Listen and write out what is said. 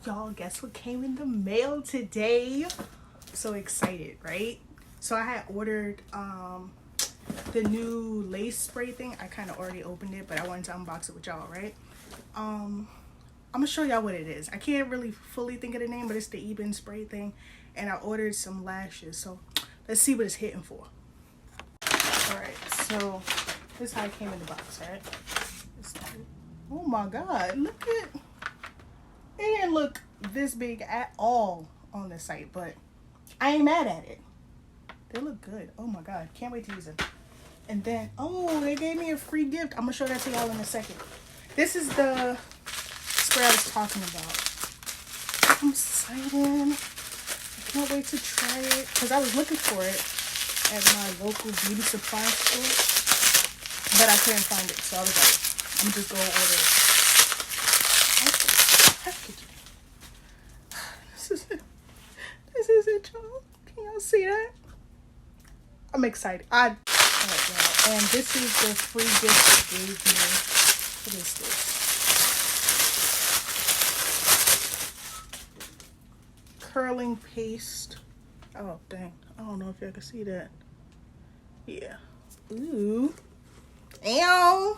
Y'all, guess what came in the mail today? So excited, right? So I had ordered the new lace spray thing. I kind of already opened it, but I wanted to unbox it with y'all, right? I'm gonna show y'all what it is. I can't really fully think of the name, but it's the Ebin spray thing. And I ordered some lashes, so let's see what it's hitting for. Alright, so this is how it came in the box, right? Oh my god, look at it. Didn't look this big at all on the site, but I ain't mad at it. They look good. Oh my god, can't wait to use them. And then, oh, they gave me a free gift. I'm gonna show that to y'all in a second. This is the spray I was talking about. I'm excited. I can't wait to try it because I was looking for it at my local beauty supply store, but I couldn't find it, so I was like, I'm just gonna order it. This is it, y'all. Can y'all see that? I'm excited. Alright, y'all. And this is the free gift they gave me. What is this? Curling paste. Oh, dang. I don't know if y'all can see that. Yeah. Ooh. Ow.